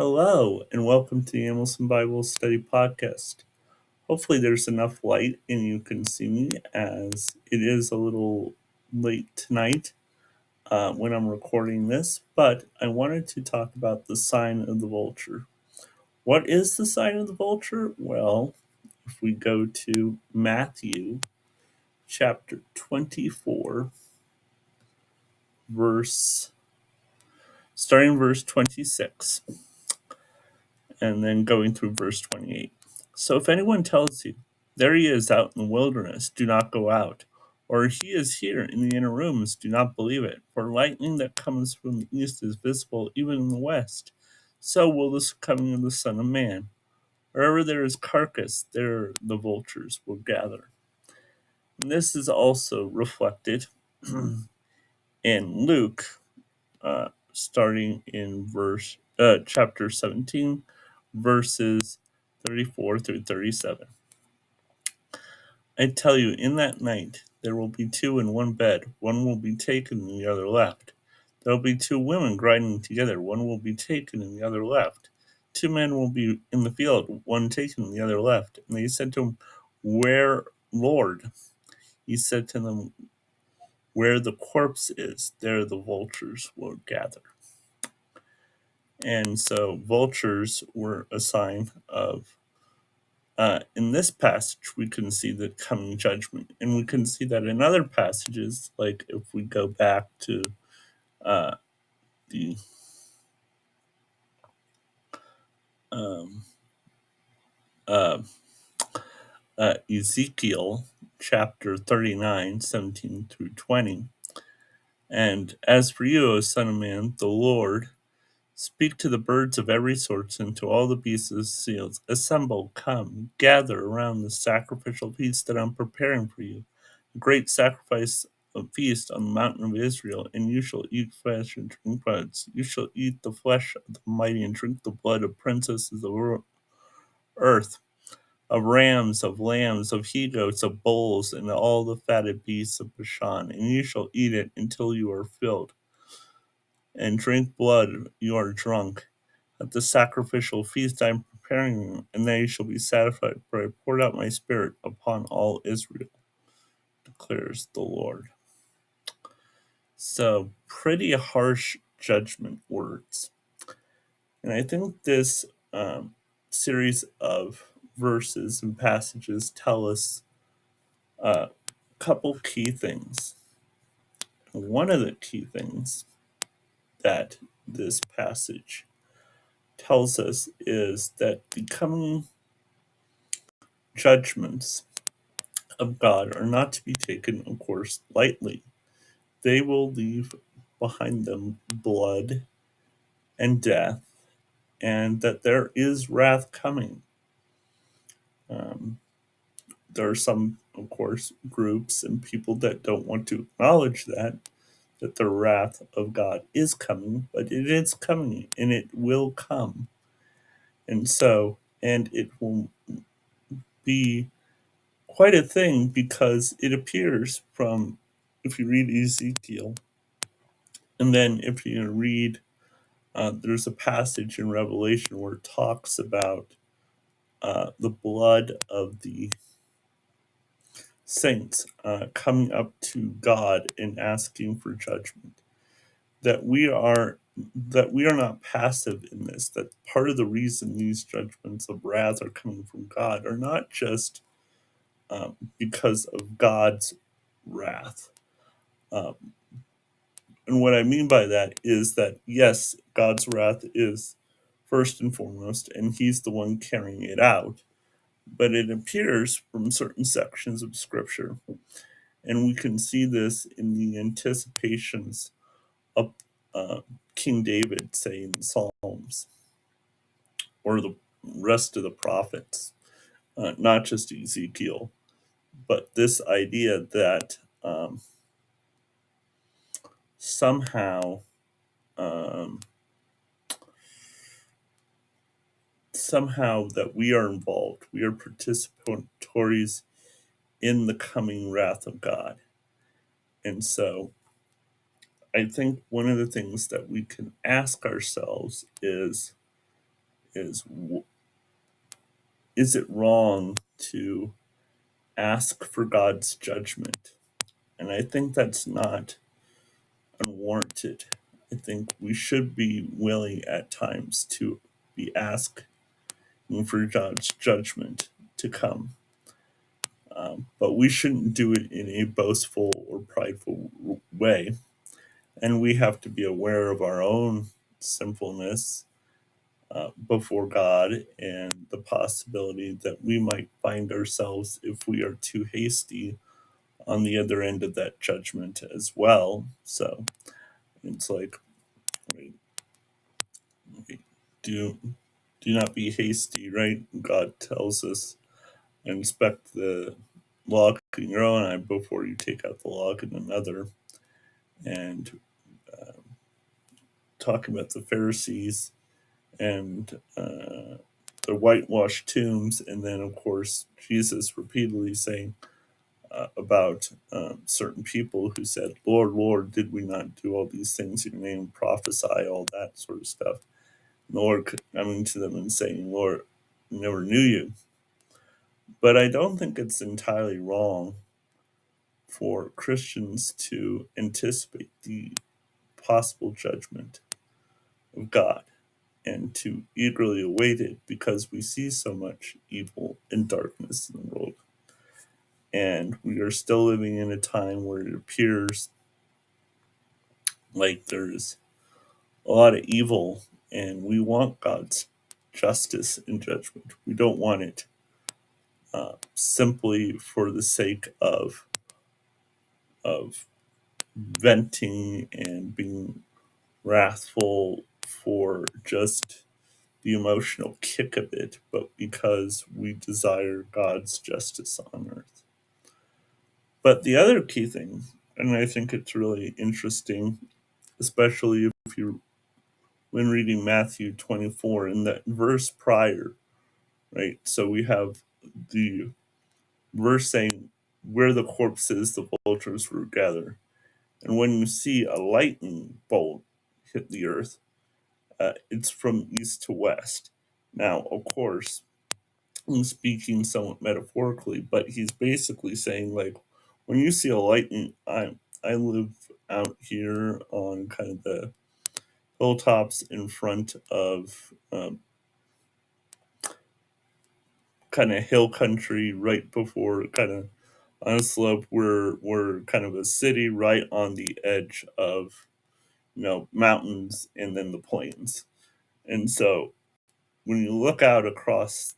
Hello, and welcome to the Emerson Bible Study Podcast. Hopefully, there's enough light and you can see me as it is a little late tonight when I'm recording this, but I wanted to talk about the sign of the vulture. What is the sign of the vulture? Well, if we go to Matthew chapter 24, starting verse 26. And then going through verse 28. So if anyone tells you, there he is out in the wilderness, do not go out. Or he is here in the inner rooms, do not believe it. For lightning that comes from the east is visible even in the west. So will this coming of the Son of Man. Wherever there is carcass, there the vultures will gather. And this is also reflected in Luke, starting in chapter 17, verses 34 through 37. I tell you, in that night there will be two in one bed, one will be taken and the other left. There will be two women grinding together, one will be taken and the other left. Two men will be in the field, one taken and the other left. And they said to him, Where, Lord? He said to them, Where the corpse is, there the vultures will gather. And so vultures were a sign of, in this passage, we can see the coming judgment. And we can see that in other passages, like if we go back to uh, the um, uh, Ezekiel chapter 39, 17 through 20. And as for you, O Son of Man, the Lord, speak to the birds of every sort and to all the beasts of the fields. Assemble, come, gather around the sacrificial feast that I'm preparing for you. A great sacrifice of feast on the mountain of Israel, and you shall eat flesh and drink blood. You shall eat the flesh of the mighty and drink the blood of princesses of earth, of rams, of lambs, of he goats, of bulls, and all the fatted beasts of Bashan. And you shall eat it until you are filled, and drink blood you are drunk. At the sacrificial feast I am preparing you, and then you shall be satisfied, for I poured out my spirit upon all Israel, declares the Lord. So, pretty harsh judgment words. And I think this series of verses and passages tell us a couple key things. One of the key things that this passage tells us is that the coming judgments of God are not to be taken, of course, lightly. They will leave behind them blood and death, and that there is wrath coming. Um, there are some, of course, groups and people that don't want to acknowledge that the wrath of God is coming, but it is coming and it will come. And so, and it will be quite a thing because it appears from, if you read Ezekiel, and then if you read, there's a passage in Revelation where it talks about the blood of the saints coming up to God and asking for judgment. That we are not passive in this. That part of the reason these judgments of wrath are coming from God are not just because of God's wrath. Um, and what I mean by that is that yes, God's wrath is first and foremost, and He's the one carrying it out. But it appears from certain sections of Scripture, and we can see this in the anticipations of King David, say in Psalms, or the rest of the prophets, not just Ezekiel, but this idea that somehow um, somehow that we are involved, we are participatories in the coming wrath of God. And so I think one of the things that we can ask ourselves is, is is it wrong to ask for God's judgment? And I think that's not unwarranted. I think we should be willing at times to be asking for God's judgment to come. But we shouldn't do it in a boastful or prideful way. And we have to be aware of our own sinfulness before God and the possibility that we might find ourselves, if we are too hasty, on the other end of that judgment as well. So it's like, right, do do not be hasty, right? God tells us, inspect the log in your own eye before you take out the log in another. And talking about the Pharisees and the whitewashed tombs, and then of course Jesus repeatedly saying about certain people who said, "Lord, Lord, did we not do all these things in your name, prophesy, all that sort of stuff?" And the Lord coming to them and saying, "Lord, I never knew you." But I don't think it's entirely wrong for Christians to anticipate the possible judgment of God and to eagerly await it, because we see so much evil and darkness in the world. And we are still living in a time where it appears like there's a lot of evil, and we want God's justice and judgment. We don't want it simply for the sake of venting and being wrathful for just the emotional kick of it, but because we desire God's justice on earth. But the other key thing, and I think it's really interesting, especially if you when reading Matthew 24 in that verse prior, right? So we have the verse saying, "Where the corpses, the vultures will gather." And when you see a lightning bolt hit the earth, it's from east to west. Now, of course, I'm speaking somewhat metaphorically, but he's basically saying, like, when you see a lightning, I live out here on kind of the hilltops in front of kind of hill country, right before kind of on a slope. We're kind of a city right on the edge of mountains and then the plains. And so when you look out across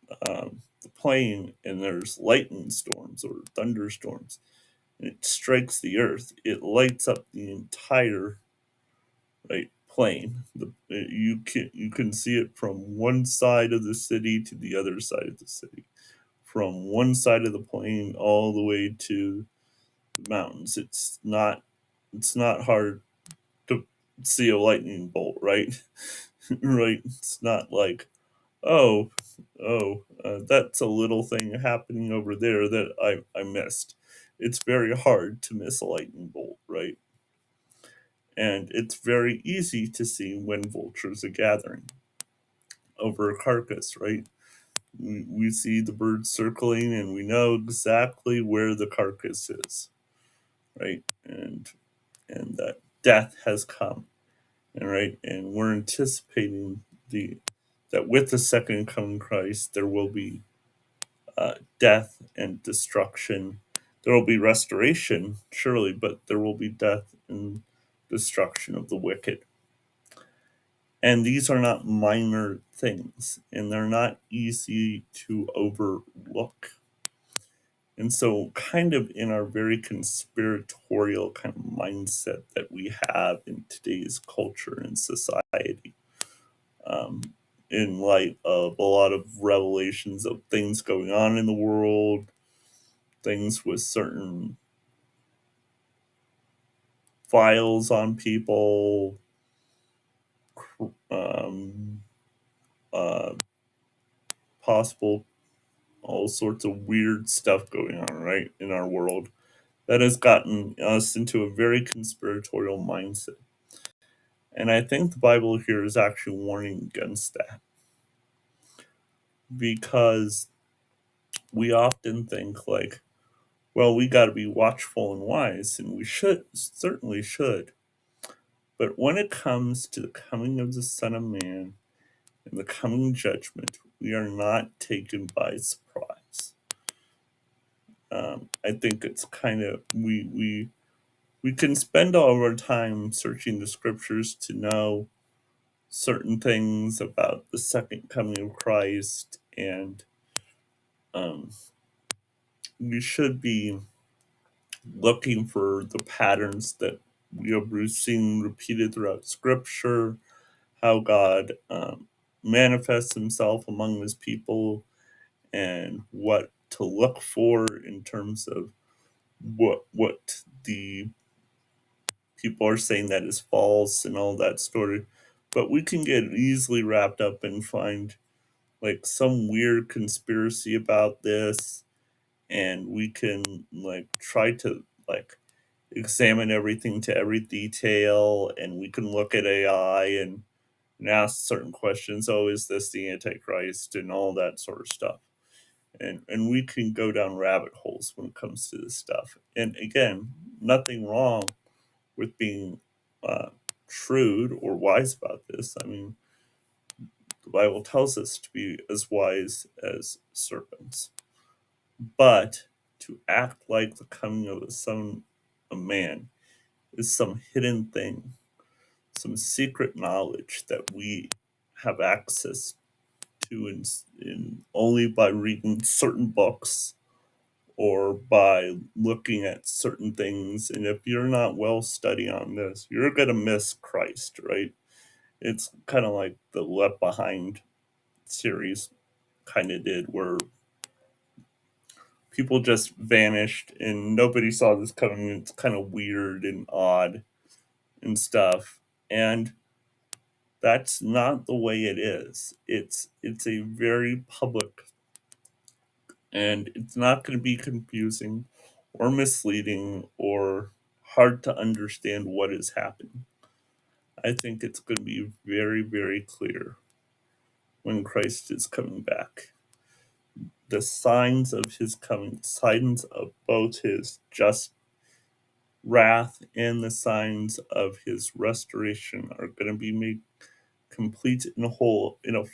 the plain and there's lightning storms or thunderstorms, and it strikes the earth, it lights up the entire right plain. You can see it from one side of the city to the other side of the city, from one side of the plain all the way to the mountains. It's not hard to see a lightning bolt, right? Right. It's not like, oh, that's a little thing happening over there that I missed. It's very hard to miss a lightning bolt, right? And it's very easy to see when vultures are gathering over a carcass, right? We see the birds circling and we know exactly where the carcass is, right? And that death has come, and right, and we're anticipating the that with the second coming Christ there will be death and destruction. There will be restoration, surely, but there will be death and destruction of the wicked. And these are not minor things, and they're not easy to overlook. And so, kind of in our very conspiratorial kind of mindset that we have in today's culture and society, um, in light of a lot of revelations of things going on in the world, things with certain files on people, um, uh, possible all sorts of weird stuff going on, right, in our world that has gotten us into a very conspiratorial mindset. And I think the Bible here is actually warning against that. because we often think like, well, we got to be watchful and wise, and we certainly should. But when it comes to the coming of the Son of Man and the coming judgment, we are not taken by surprise. I think it's kind of we can spend all of our time searching the scriptures to know certain things about the second coming of Christ, and um, we should be looking for the patterns that we have seen repeated throughout Scripture, how God manifests Himself among His people, and what to look for in terms of what the people are saying that is false and all that story. But we can get easily wrapped up and find like some weird conspiracy about this, and we can like try to like examine everything to every detail, and we can look at AI and ask certain questions. Oh, is this the Antichrist and all that sort of stuff? And we can go down rabbit holes when it comes to this stuff. And again, nothing wrong with being uh, shrewd or wise about this. I mean, the Bible tells us to be as wise as serpents. But to act like the coming of the Son of Man is some hidden thing, some secret knowledge that we have access to in only by reading certain books or by looking at certain things. And if you're not well studied on this, you're going to miss Christ, right? It's kind of like the Left Behind series kind of did, where people just vanished and nobody saw this coming. It's kind of weird and odd and stuff. And that's not the way it is. It's a very public, and it's not going to be confusing or misleading or hard to understand what is happening. I think it's going to be very, very clear when Christ is coming back. The signs of his coming, signs of both his just wrath and the signs of his restoration are going to be made complete and whole in a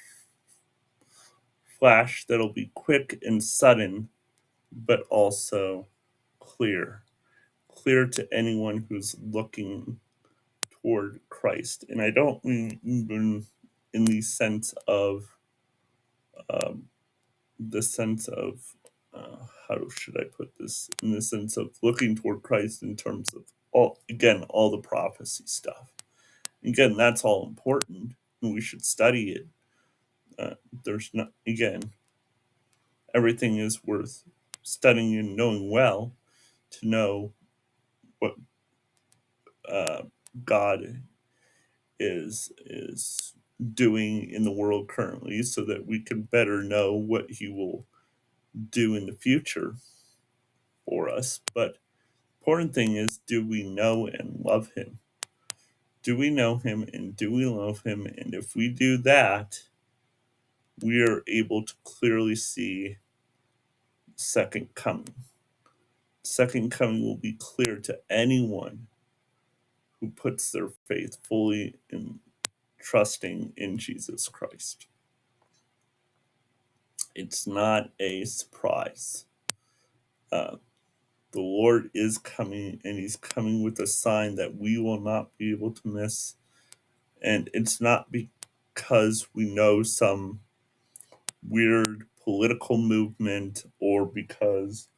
flash that'll be quick and sudden, but also clear. Clear to anyone who's looking toward Christ. And I don't mean even in the sense of um, the sense of how should I put this? In the sense of looking toward Christ in terms of all the prophecy stuff. Again, that's all important, and we should study it. There's not again, everything is worth studying and knowing well to know what uh, God is doing in the world currently, so that we can better know what He will do in the future for us. But important thing is, do we know and love Him? Do we know Him and do we love Him? And if we do that, we are able to clearly see second coming. Second coming will be clear to anyone who puts their faith fully in trusting in Jesus Christ. It's not a surprise. Uh, the Lord is coming, and He's coming with a sign that we will not be able to miss. And it's not because we know some weird political movement or because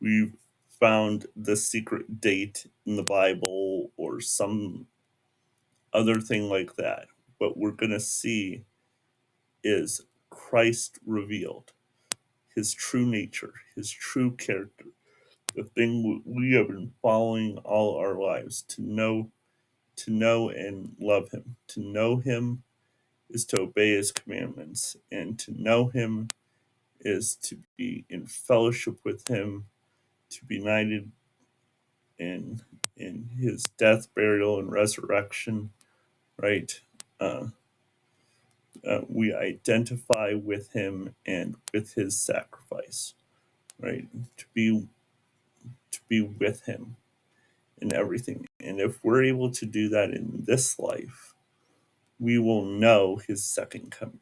we've found the secret date in the Bible or some other thing like that. What we're going to see is Christ revealed, His true nature, His true character, the thing we have been following all our lives to know and love Him. To know Him is to obey His commandments, and to know Him is to be in fellowship with Him, to be united in His death, burial, and resurrection. Right? Uh, we identify with him and with his sacrifice, right? To be with him in everything. And if we're able to do that in this life, we will know his second coming,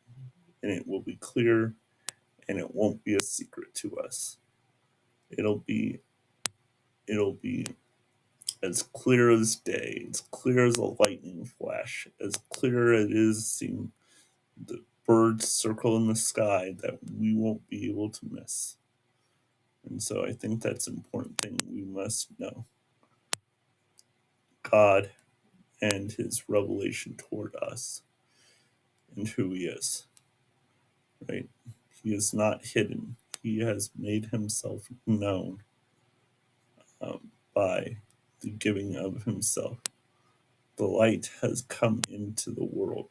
and it will be clear, and it won't be a secret to us. It'll be it'll be as clear as day, as clear as a lightning flash, as clear as it is seeing the birds circle in the sky, that we won't be able to miss. And so I think that's an important thing we must know. God and his revelation toward us and who he is, right? He is not hidden. He has made himself known by the giving of himself. The light has come into the world,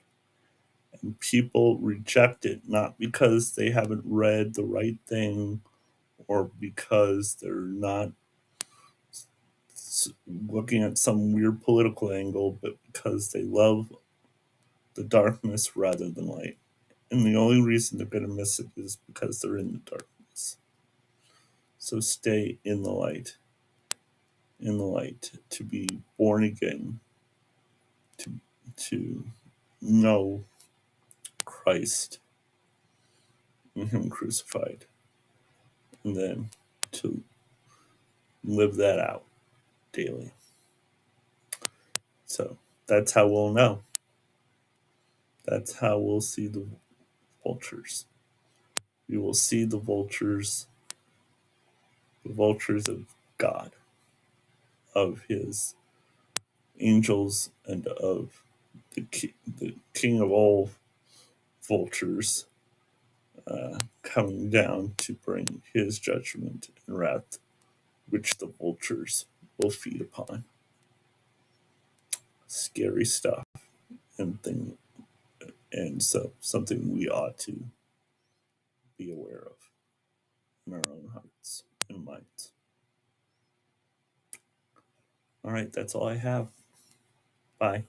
and people reject it not because they haven't read the right thing or because they're not looking at some weird political angle, but because they love the darkness rather than light. And the only reason they're going to miss it is because they're in the darkness. So stay in the light, to be born again, to to know Christ and him crucified, and then to live that out daily. So that's how we'll know. That's how we'll see the vultures. We will see the vultures of God, of his angels, and of the king of all vultures, coming down to bring his judgment and wrath, which the vultures will feed upon. Scary stuff, and thing, and so something we ought to be aware of in our own hearts and minds. All right, that's all I have. Bye.